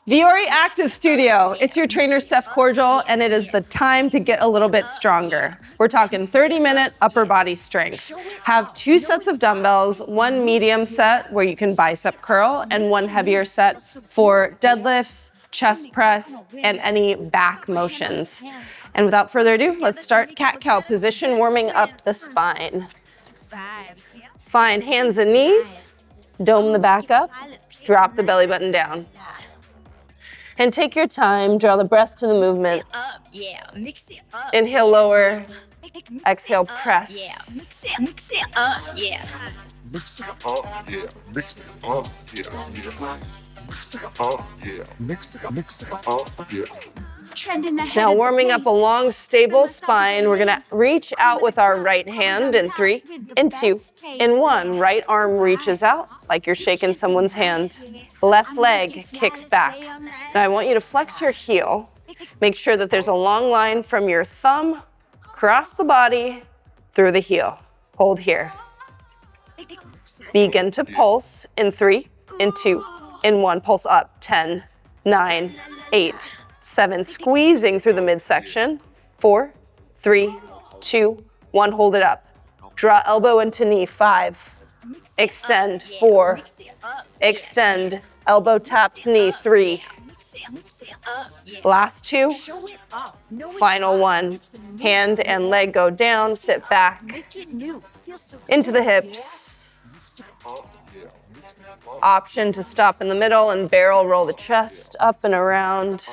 Vuori ACTV Studio. It's your trainer, Stef Corgel, and it is the time to get a little bit stronger. We're talking 30-minute upper body strength. Have 2 sets of dumbbells, 1 medium set where you can bicep curl, and 1 heavier set for deadlifts, chest press, and any back motions. And without further ado, let's start cat-cow position, warming up the spine. Find hands and knees, dome the back up, drop the belly button down. And take your time, draw the breath to the movement. Inhale, lower. Exhale, press. Mix it up, yeah. Mix it up, yeah. Mix it up, yeah. Mix it up, yeah. Mix it up, yeah. Now warming up a long, stable spine, we're gonna reach out with our right hand in 3, in 2, in 1. Right arm reaches out like you're shaking someone's hand. Left leg kicks back. Now I want you to flex your heel. Make sure that there's a long line from your thumb, across the body, through the heel. Hold here. Begin to pulse in 3, in 2, in 1. Pulse up, 10, 9, 8, 7, squeezing through the midsection. 4, 3, 2, 1, hold it up. Draw elbow into knee, 5. Extend, 4. Extend, elbow taps knee, 3. Last 2. Final 1. Hand and leg go down, sit back. Into the hips. Option to stop in the middle and barrel roll the chest up and around.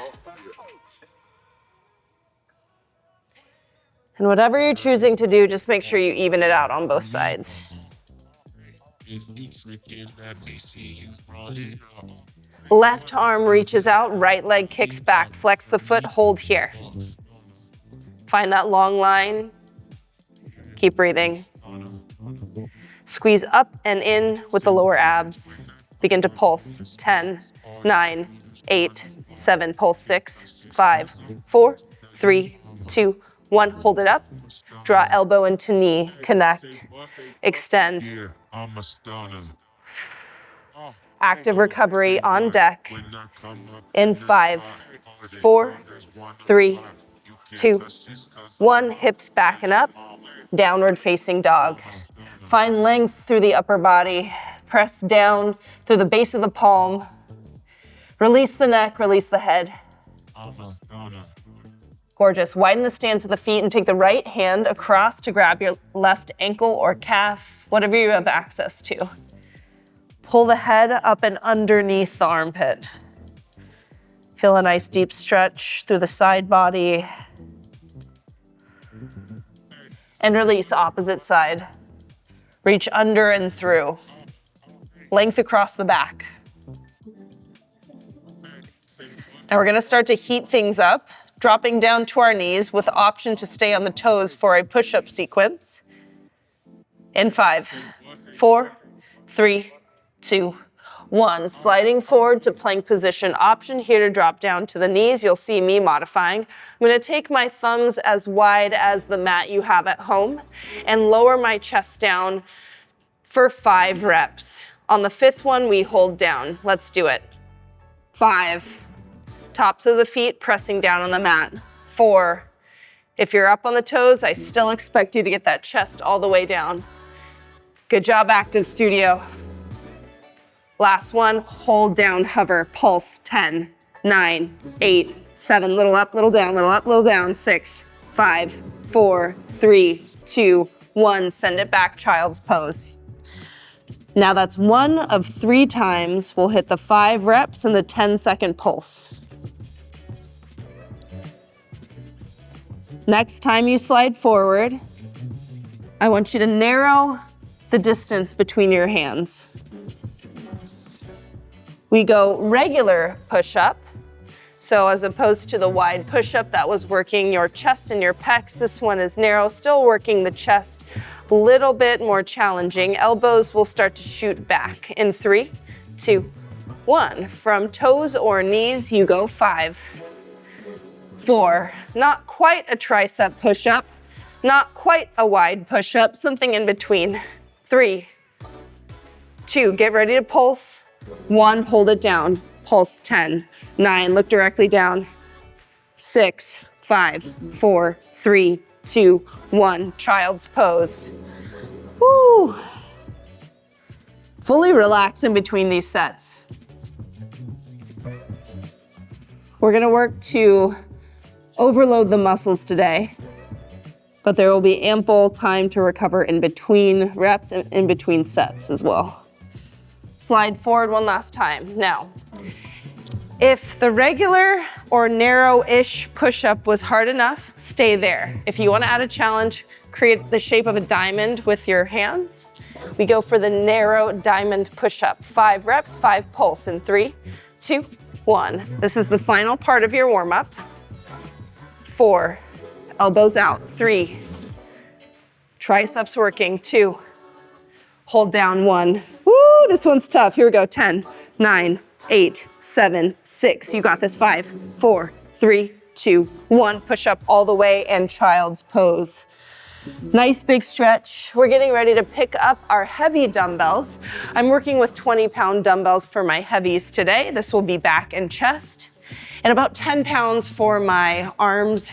And whatever you're choosing to do, just make sure you even it out on both sides. Left arm reaches out, right leg kicks back. Flex the foot, hold here. Find that long line. Keep breathing. Squeeze up and in with the lower abs. Begin to pulse. 10, 9, 8, 7. Pulse 6, 5, 4, 3, 2, 1. Hold it up. Draw elbow into knee. Connect. Extend. Active recovery on deck. In 5, 4, 3, 2, 1. Hips back and up. Downward facing dog. Find length through the upper body. Press down through the base of the palm. Release the neck, release the head. Gorgeous. Widen the stance of the feet and take the right hand across to grab your left ankle or calf, whatever you have access to. Pull the head up and underneath the armpit. Feel a nice deep stretch through the side body. And release, opposite side. Reach under and through. Length across the back. Now we're gonna start to heat things up, dropping down to our knees with the option to stay on the toes for a push-up sequence. In 5, 4, 3, 2, 1. Sliding forward to plank position. Option here to drop down to the knees. You'll see me modifying. I'm gonna take my thumbs as wide as the mat you have at home and lower my chest down for 5 reps. On the 5th one, we hold down. Let's do it. 5. Tops of the feet pressing down on the mat. 4. If you're up on the toes, I still expect you to get that chest all the way down. Good job, Active Studio. Last one, hold down, hover, pulse. 10, 9, 8, 7. Little up, little down, little up, little down. 6, 5, 4, 3, 2, 1. Send it back, child's pose. Now that's 1 of 3 times. We'll hit the 5 reps and the 10-second pulse. Next time you slide forward, I want you to narrow the distance between your hands. We go regular push-up. So as opposed to the wide push-up that was working your chest and your pecs, this one is narrow, still working the chest, a little bit more challenging. Elbows will start to shoot back in 3, 2, 1. From toes or knees, you go 5, 4. Not quite a tricep push-up, not quite a wide push-up, something in between. 3, 2, get ready to pulse. 1, hold it down. pulse, 10, 9, look directly down, 6, 5, 4, 3, 2, 1, child's pose. Woo. Fully relax in between these sets. We're gonna work to overload the muscles today, but there will be ample time to recover in between reps and in between sets as well. Slide forward one last time. Now, if the regular or narrow-ish push-up was hard enough, stay there. If you wanna add a challenge, create the shape of a diamond with your hands. We go for the narrow diamond push-up. 5 reps, 5 pulse in 3, 2, 1. This is the final part of your warm-up. 4, elbows out, 3, triceps working, 2, hold down, 1. Woo, this one's tough. Here we go, 10, 9, 8, 7, 6. You got this, 5, 4, 3, 2, 1. Push up all the way and child's pose. Nice big stretch. We're getting ready to pick up our heavy dumbbells. I'm working with 20-pound dumbbells for my heavies today. This will be back and chest, and about 10 pounds for my arms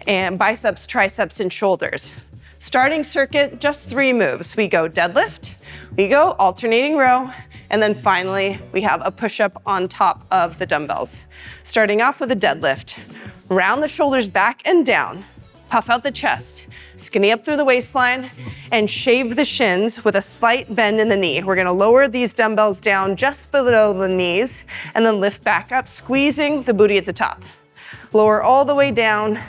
and biceps, triceps, and shoulders. Starting circuit, just 3 moves. We go deadlift, we go alternating row, and then finally we have a push-up on top of the dumbbells. Starting off with a deadlift. Round the shoulders back and down. Puff out the chest, skinny up through the waistline, and shave the shins with a slight bend in the knee. We're gonna lower these dumbbells down just below the knees, and then lift back up, squeezing the booty at the top. Lower all the way down,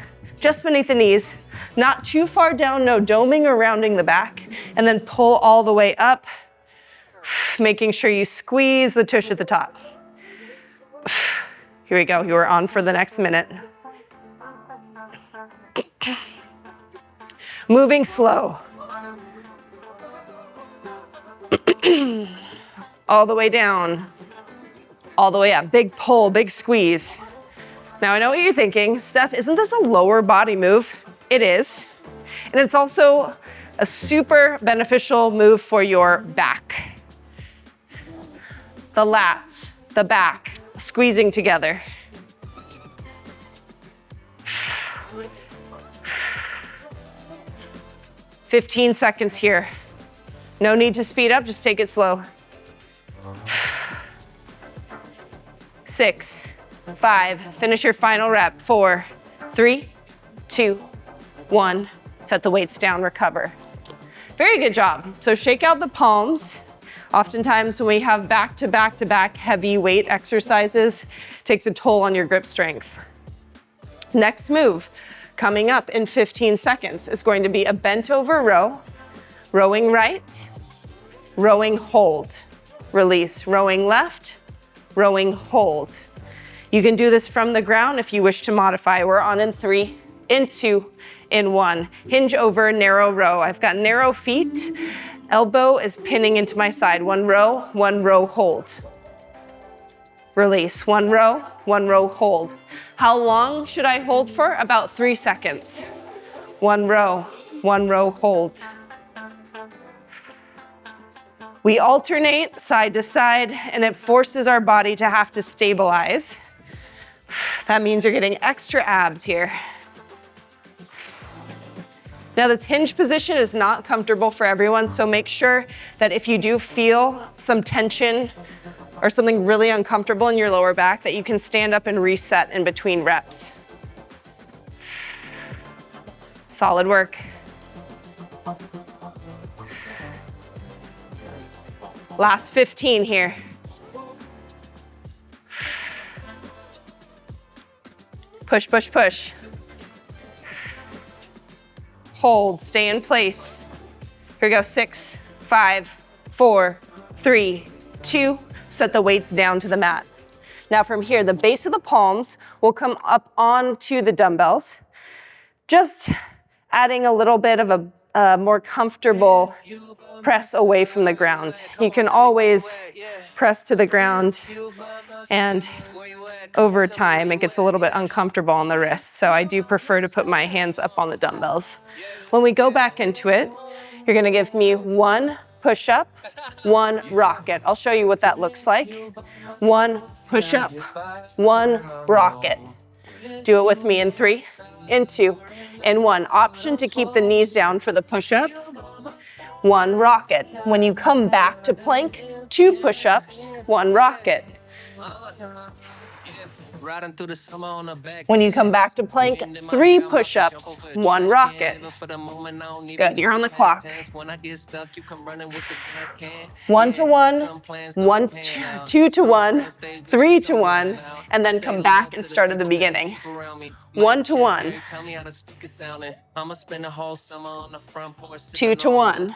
just beneath the knees, not too far down, no doming or rounding the back, and then pull all the way up, making sure you squeeze the tush at the top. Here we go, you are on for the next minute. Moving slow. All the way down, all the way up. Big pull, big squeeze. Now I know what you're thinking, Steph, isn't this a lower body move? It is. And it's also a super beneficial move for your back. The lats, the back, squeezing together. 15 seconds here. No need to speed up, just take it slow. 6, 5, finish your final rep. 4, 3, 2, 1. Set the weights down, recover. Very good job. So shake out the palms. Oftentimes when we have back-to-back-to-back heavy weight exercises, it takes a toll on your grip strength. Next move, coming up in 15 seconds, is going to be a bent over row, rowing right, rowing hold, release, rowing left, rowing hold. You can do this from the ground if you wish to modify. We're on in 3, in 2, in 1. Hinge over, narrow row. I've got narrow feet. Elbow is pinning into my side. 1 row, hold. Release, 1 row, hold. How long should I hold for? About 3 seconds. 1 row, hold. We alternate side to side, and it forces our body to have to stabilize. That means you're getting extra abs here. Now this hinge position is not comfortable for everyone, so make sure that if you do feel some tension or something really uncomfortable in your lower back, that you can stand up and reset in between reps. Solid work. Last 15 here. Push, push, push. Hold, stay in place. Here we go, 6, 5, 4, 3, 2. Set the weights down to the mat. Now from here, the base of the palms will come up onto the dumbbells, just adding a little bit of a more comfortable press away from the ground. You can always press to the ground, and over time it gets a little bit uncomfortable on the wrists, so I do prefer to put my hands up on the dumbbells. When we go back into it, you're gonna give me 1 push-up, 1 rocket. I'll show you what that looks like. 1 push-up, 1 rocket. Do it with me in 3, in 2, in 1. Option to keep the knees down for the push-up. 1 rocket. When you come back to plank, 2 push-ups, 1 rocket. When you come back to plank, 3 push-ups, 1 rocket. Good, you're on the clock. 1 to 1, 2 to 1, 3 to 1, and then come back and start at the beginning. 1 to 1. 2 to 1.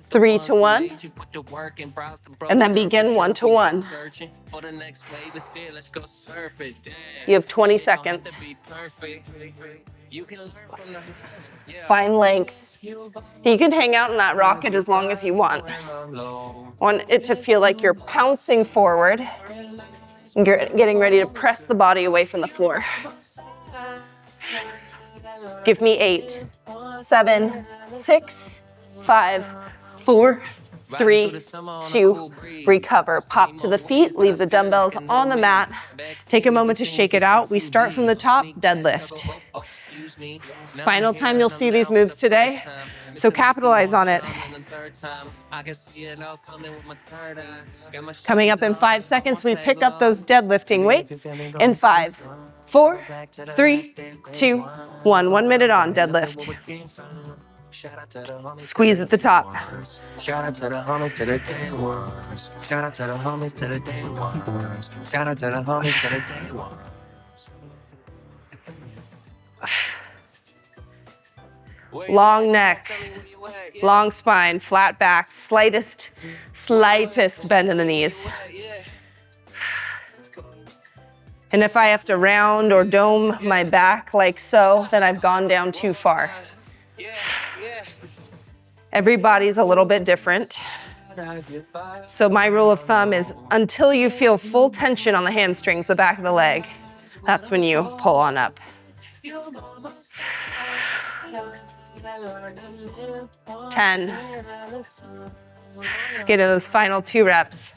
3 to 1, and then begin 1 to 1. You have 20 seconds. Find length. You can hang out in that rocket as long as you want. I want it to feel like you're pouncing forward. You're getting ready to press the body away from the floor. Give me 8, 7, 6, 5, 4, 3, 2, recover. Pop to the feet, leave the dumbbells on the mat. Take a moment to shake it out. We start from the top, deadlift. Final time you'll see these moves today, so capitalize on it. Coming up in 5 seconds, we pick up those deadlifting weights in 5, 4, 3, 2, 1. 1 minute on deadlift. Squeeze at the top. Shout out to the homies to the day ones. Shout out to the homies to the day ones. Shout out to the homies to the day ones. Long neck, long spine, flat back, slightest bend in the knees. And if I have to round or dome my back like so, then I've gone down too far. Everybody's a little bit different. So my rule of thumb is until you feel full tension on the hamstrings, the back of the leg, that's when you pull on up. 10. Get to those final 2 reps.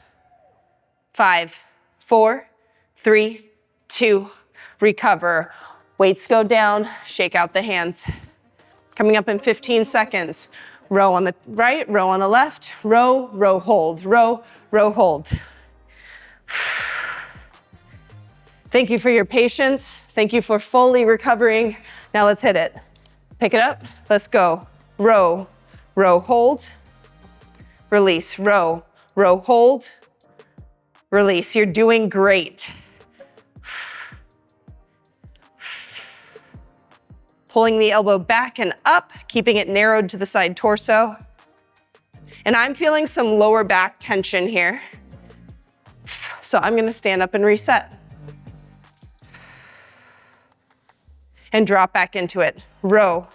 5, 4, 3, 2, recover. Weights go down, shake out the hands. Coming up in 15 seconds. Row on the right, row on the left, row, row, hold, row, row, hold. Thank you for your patience. Thank you for fully recovering. Now let's hit it. Pick it up, let's go. Row, row, hold, release, row, row, hold, release. You're doing great. Pulling the elbow back and up, keeping it narrowed to the side torso. And I'm feeling some lower back tension here. So I'm gonna stand up and reset. And drop back into it. Row,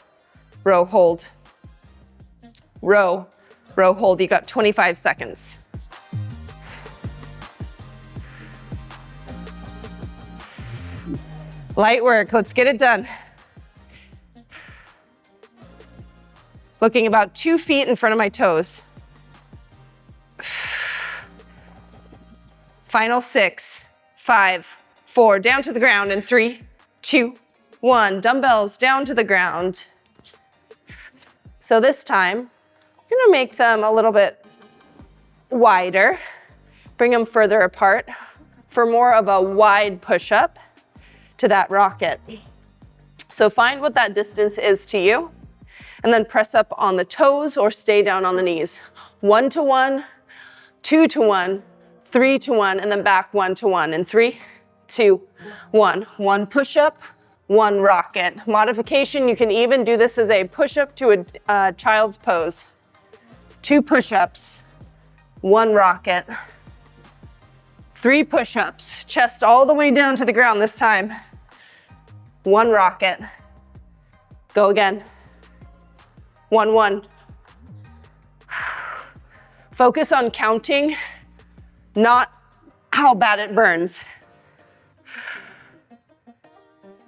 row, hold. Row, row, hold. You got 25 seconds. Light work, let's get it done. Looking about 2 feet in front of my toes. Final 6, 5, 4, down to the ground in 3, 2, 1. Dumbbells down to the ground. So this time, I'm gonna make them a little bit wider. Bring them further apart for more of a wide push-up to that rocket. So find what that distance is to you. And then press up on the toes or stay down on the knees. 1 to 1, 2 to 1, 3 to 1, and then back 1 to 1. In 3, 2, 1. 1 push-up, 1 rocket. Modification, you can even do this as a push-up to a child's pose. 2 push-ups, 1 rocket. 3 push-ups, chest all the way down to the ground this time. 1 rocket. Go again. 1, 1. Focus on counting, not how bad it burns.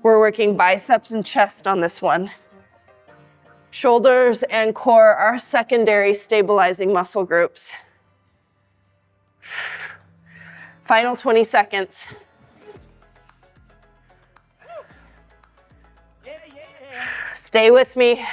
We're working biceps and chest on this one. Shoulders and core are secondary stabilizing muscle groups. Final 20 seconds. Stay with me.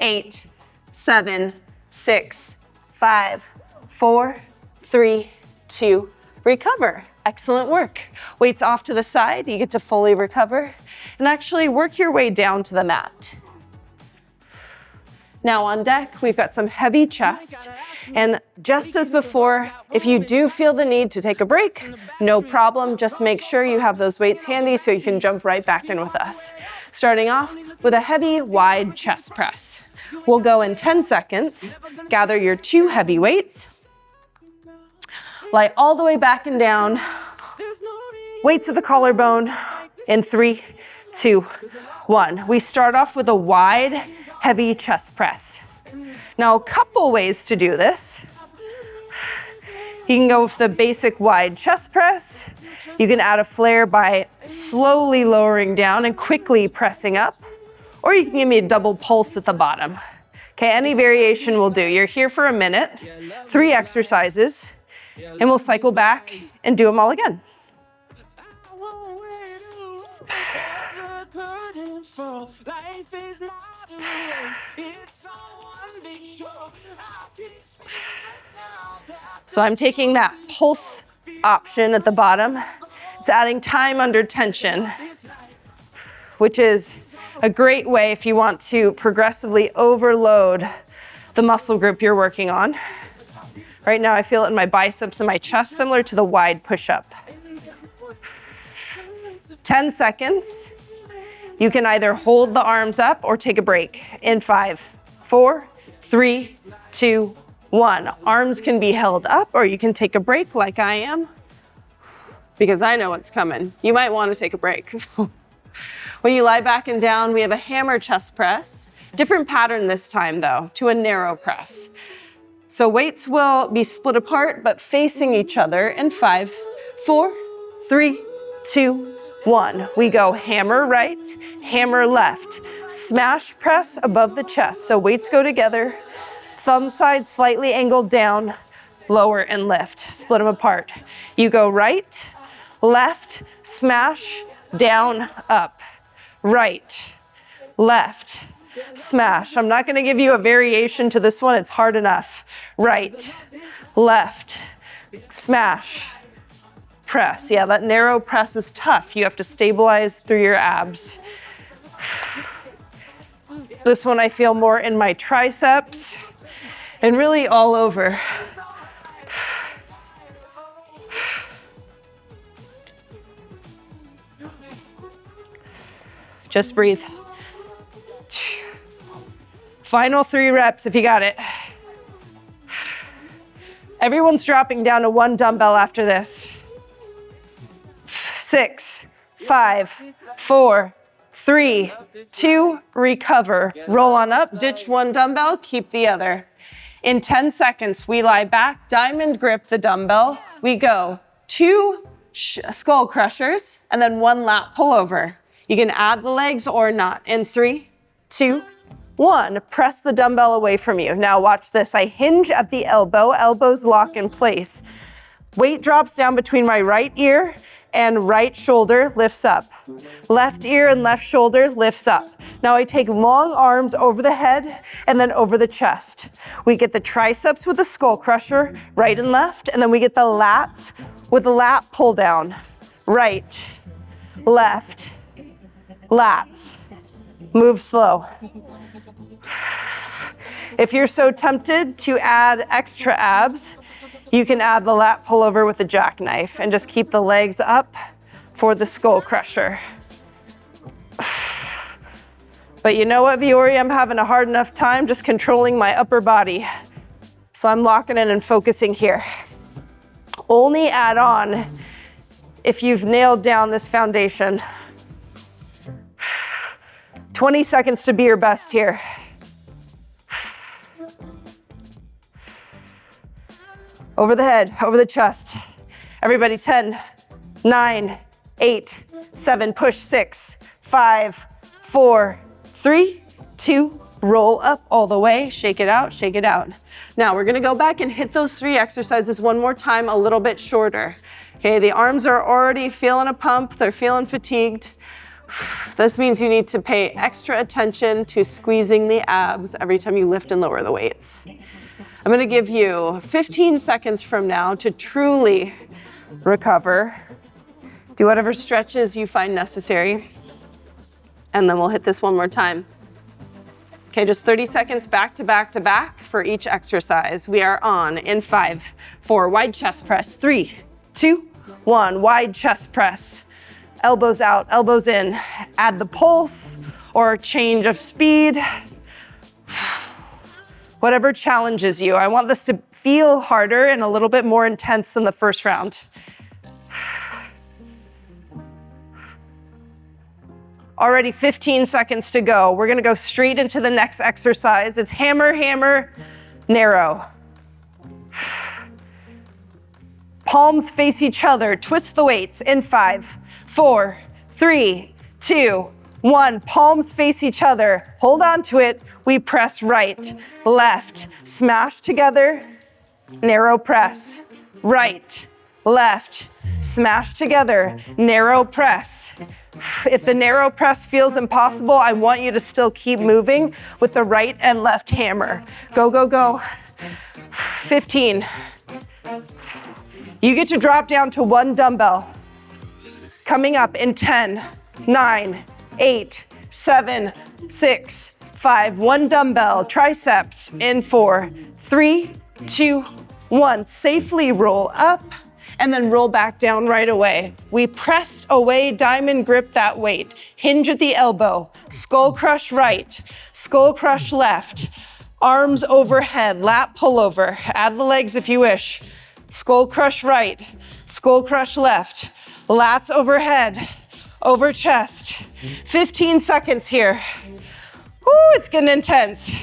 8, 7, 6, 5, 4, 3, 2, recover. Excellent work. Weights off to the side, you get to fully recover and actually work your way down to the mat. Now on deck, we've got some heavy chest. And just as before, if you do feel the need to take a break, no problem. Just make sure you have those weights handy so you can jump right back in with us. Starting off with a heavy, wide chest press. We'll go in 10 seconds. Gather your 2 heavy weights. Lie all the way back and down. Weights at the collarbone in 3, 2, 1. We start off with a wide, heavy chest press. Now, a couple ways to do this. You can go with the basic wide chest press. You can add a flare by slowly lowering down and quickly pressing up. Or you can give me a double pulse at the bottom. Okay, any variation will do. You're here for a minute, 3 exercises, and we'll cycle back and do them all again. So I'm taking that pulse option at the bottom. It's adding time under tension, which is a great way if you want to progressively overload the muscle group you're working on. Right now I feel it in my biceps and my chest, similar to the wide push-up. 10 seconds. You can either hold the arms up or take a break in 5, 4, 3, 2, 1. Arms can be held up or you can take a break like I am, because I know what's coming. You might want to take a break. When you lie back and down, we have a hammer chest press. Different pattern this time though, to a narrow press. So weights will be split apart but facing each other in 5, 4, 3, 2, 1. We go hammer right, hammer left. Smash press above the chest. So weights go together. Thumb side slightly angled down, lower and lift. Split them apart. You go right, left, smash, down, up. Right, left, smash. I'm not going to give you a variation to this one. It's hard enough. Right, left, smash, press. Yeah, that narrow press is tough. You have to stabilize through your abs. This one I feel more in my triceps and really all over. Just breathe. Final 3 reps if you got it. Everyone's dropping down to 1 dumbbell after this. 6, 5, 4, 3, 2, recover. Roll on up, ditch 1 dumbbell, keep the other. In 10 seconds, we lie back, diamond grip the dumbbell. We go 2 skull crushers and then 1 lat pullover. You can add the legs or not. In 3, 2, 1. Press the dumbbell away from you. Now watch this. I hinge at the elbow. Elbows lock in place. Weight drops down between my right ear and right shoulder, lifts up. Left ear and left shoulder lifts up. Now I take long arms over the head and then over the chest. We get the triceps with the skull crusher, right and left, and then we get the lats with the lat pull down. Right, left, lats. Move slow. If you're so tempted to add extra abs, you can add the lat pullover with the jackknife and just keep the legs up for the skull crusher. But you know what, Vuori? I'm having a hard enough time just controlling my upper body. So I'm locking in and focusing here. Only add on if you've nailed down this foundation. 20 seconds to be your best here. Over the head, over the chest. Everybody, 10, 9, 8, 7, push, 6, 5, 4, 3, 2, roll up all the way, shake it out, shake it out. Now we're gonna go back and hit those 3 exercises one more time, a little bit shorter. Okay, the arms are already feeling a pump, they're feeling fatigued. This means you need to pay extra attention to squeezing the abs every time you lift and lower the weights. I'm gonna give you 15 seconds from now to truly recover. Do whatever stretches you find necessary. And then we'll hit this one more time. Okay, just 30 seconds back to back to back for each exercise. We are on in 5, 4, wide chest press, 3, 2, 1, wide chest press. Elbows out, elbows in. Add the pulse or change of speed. Whatever challenges you. I want this to feel harder and a little bit more intense than the first round. Already 15 seconds to go. We're gonna go straight into the next exercise. It's hammer, hammer, narrow. Palms face each other. Twist the weights in 5, 4, 3, 2, 1. Palms face each other. Hold on to it. We press right, left, smash together, narrow press. Right, left, smash together, narrow press. If the narrow press feels impossible, I want you to still keep moving with the right and left hammer. Go, go, go. 15. You get to drop down to 1 dumbbell. Coming up in 10, 9, 8, 7, 6, 5. 1 dumbbell, triceps in 4, 3, 2, 1. Safely roll up and then roll back down right away. We pressed away, diamond grip that weight. Hinge at the elbow, skull crush right, skull crush left. Arms overhead, lat pullover. Add the legs if you wish. Skull crush right, skull crush left. Lats overhead, over chest. 15 seconds here. Woo, it's getting intense.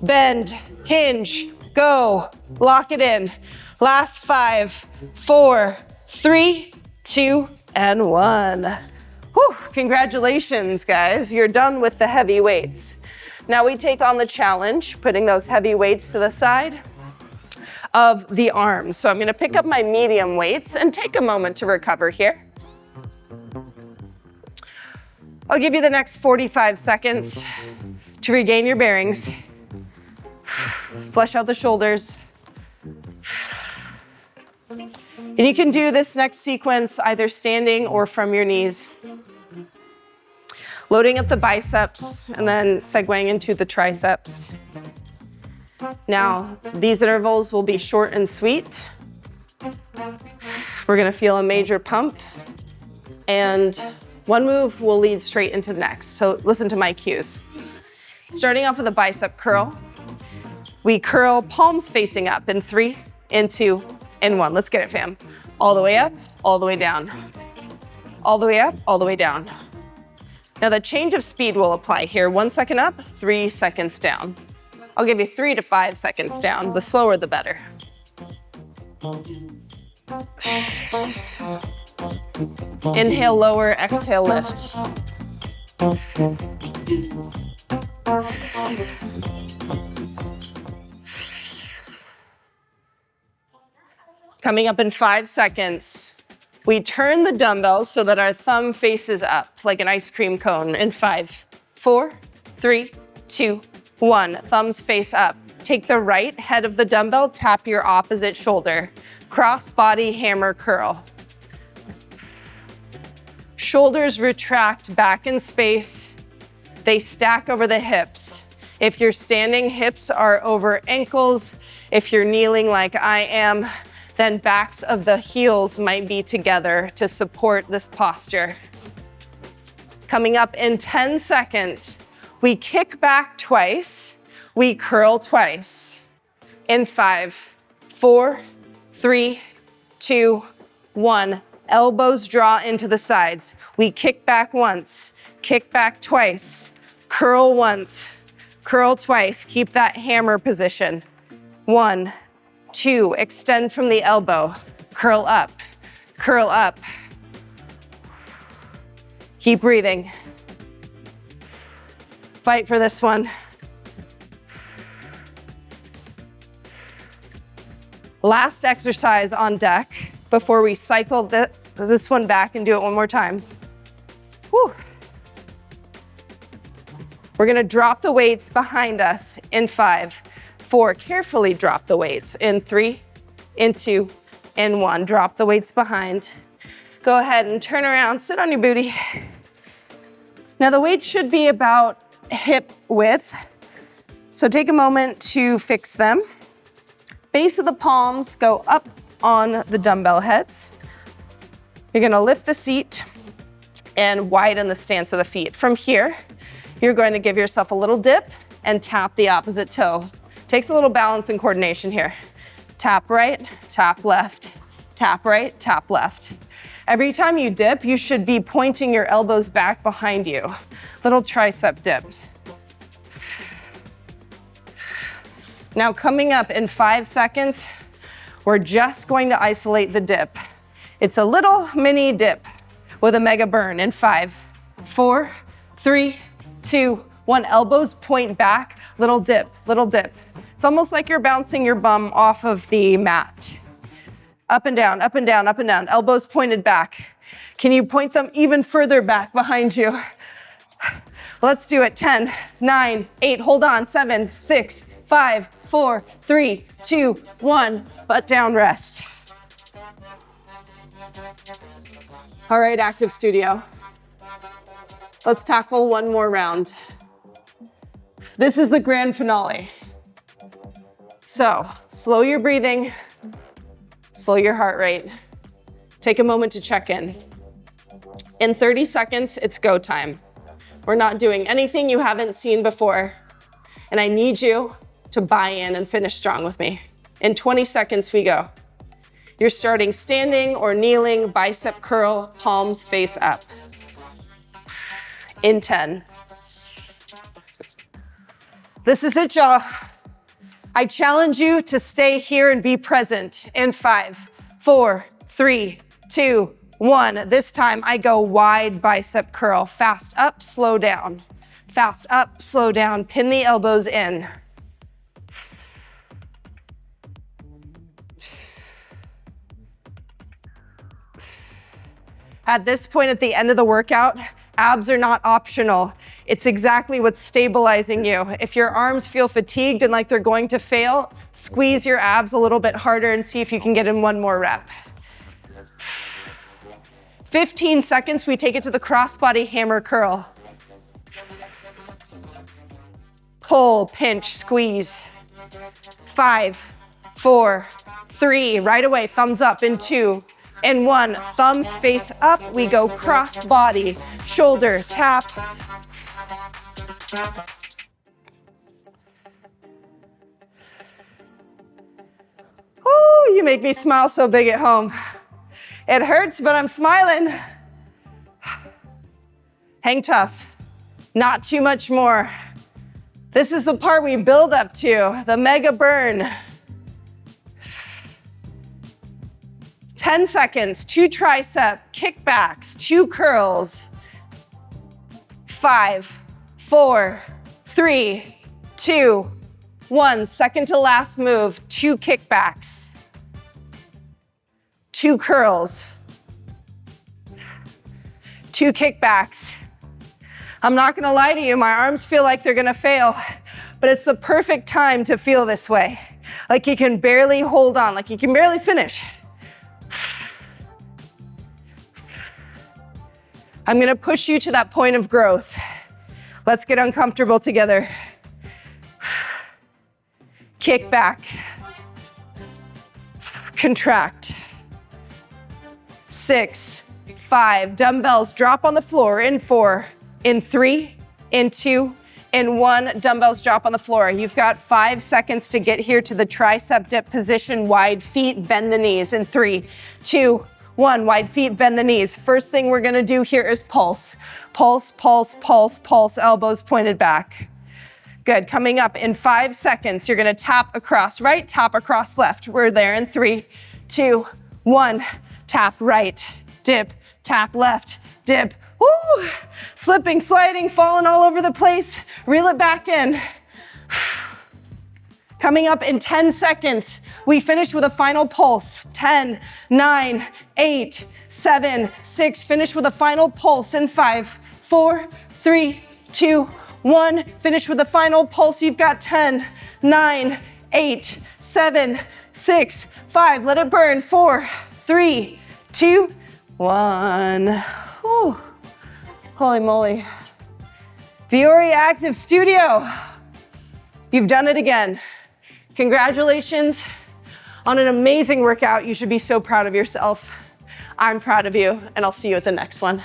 Bend, hinge, go, lock it in. Last 5, 4, 3, 2, and 1. Whew, congratulations, guys. You're done with the heavy weights. Now we take on the challenge, putting those heavy weights to the side of the arms. So I'm gonna pick up my medium weights and take a moment to recover here. I'll give you the next 45 seconds to regain your bearings. Flesh out the shoulders. And you can do this next sequence either standing or from your knees. Loading up the biceps and then segueing into the triceps. Now, these intervals will be short and sweet. We're gonna feel a major pump, and one move will lead straight into the next. So listen to my cues. Starting off with a bicep curl. We curl palms facing up in 3, in 2, in 1. Let's get it, fam. All the way up, all the way down. All the way up, all the way down. Now the change of speed will apply here. 1 second up, 3 seconds down. I'll give you 3 to 5 seconds down. The slower, the better. Inhale, lower, exhale, lift. Coming up in 5 seconds, we turn the dumbbells so that our thumb faces up like an ice cream cone in 5, 4, 3, 2, 1. Thumbs face up. Take the right head of the dumbbell, tap your opposite shoulder. Cross body hammer curl. Shoulders retract back in space. They stack over the hips. If you're standing, hips are over ankles. If you're kneeling like I am, then backs of the heels might be together to support this posture. Coming up in 10 seconds, we kick back twice, we curl twice. In 5, 4, 3, 2, 1. Elbows draw into the sides. We kick back once, kick back twice, curl once, curl twice. Keep that hammer position. 1, 2, extend from the elbow, curl up, curl up. Keep breathing. Fight for this one. Last exercise on deck before we cycle this one back and do it one more time. Whew. We're gonna drop the weights behind us in 5, 4. Carefully drop the weights in 3, in 2, in 1. Drop the weights behind. Go ahead and turn around, sit on your booty. Now the weights should be about hip width. So take a moment to fix them. Base of the palms go up on the dumbbell heads. You're gonna lift the seat and widen the stance of the feet. From here, you're going to give yourself a little dip and tap the opposite toe. Takes a little balance and coordination here. Tap right, tap left, tap right, tap left. Every time you dip, you should be pointing your elbows back behind you. Little tricep dip. Now coming up in 5 seconds, we're just going to isolate the dip. It's a little mini dip with a mega burn in 5, 4, 3, 2, 1. Elbows point back, little dip, little dip. It's almost like you're bouncing your bum off of the mat. Up and down, up and down, up and down. Elbows pointed back. Can you point them even further back behind you? Let's do it. 10, 9, 8, hold on. 7, 6, 5, 4, 3, 2, 1. Butt down, rest. All right, Active Studio. Let's tackle one more round. This is the grand finale. So, slow your breathing, slow your heart rate. Take a moment to check in. In 30 seconds, it's go time. We're not doing anything you haven't seen before, and I need you to buy in and finish strong with me. In 20 seconds, we go. You're starting standing or kneeling, bicep curl, palms face up. In 10. This is it, y'all. I challenge you to stay here and be present. In 5, 4, 3, 2, 1. This time I go wide bicep curl. Fast up, slow down. Fast up, slow down. Pin the elbows in. At this point at the end of the workout, abs are not optional. It's exactly what's stabilizing you. If your arms feel fatigued and like they're going to fail, squeeze your abs a little bit harder and see if you can get in one more rep. 15 seconds, we take it to the crossbody hammer curl. Pull, pinch, squeeze. 5, 4, 3, right away, thumbs up in 2, in 1, thumbs face up, we go cross body, shoulder, tap. Ooh, you make me smile so big at home. It hurts, but I'm smiling. Hang tough, not too much more. This is the part we build up to, the mega burn. 10 seconds, 2 tricep kickbacks, 2 curls. 5, 4, 3, 2, 1. Second to last move, 2 kickbacks. 2 curls. 2 kickbacks. I'm not gonna lie to you, my arms feel like they're gonna fail, but it's the perfect time to feel this way. Like you can barely hold on, like you can barely finish. I'm gonna push you to that point of growth. Let's get uncomfortable together. Kick back. Contract. 6, 5, dumbbells drop on the floor in 4, in 3, in 2, in 1, dumbbells drop on the floor. You've got 5 seconds to get here to the tricep dip position, wide feet, bend the knees in 3, 2, 1, wide feet, bend the knees. First thing we're gonna do here is pulse. Pulse, pulse, pulse, pulse, elbows pointed back. Good, coming up in 5 seconds, you're gonna tap across right, tap across left. We're there in 3, 2, 1, tap right, dip, tap left, dip, Woo! Slipping, sliding, falling all over the place. Reel it back in. Coming up in 10 seconds, we finish with a final pulse. 10, 9, 8, 7, 6. Finish with a final pulse in 5, 4, 3, 2, 1. Finish with a final pulse. You've got 10, 9, 8, 7, 6, 5. Let it burn. 4, 3, 2, 1. Whew. Holy moly. Vuori Active Studio. You've done it again. Congratulations on an amazing workout. You should be so proud of yourself. I'm proud of you, and I'll see you at the next one.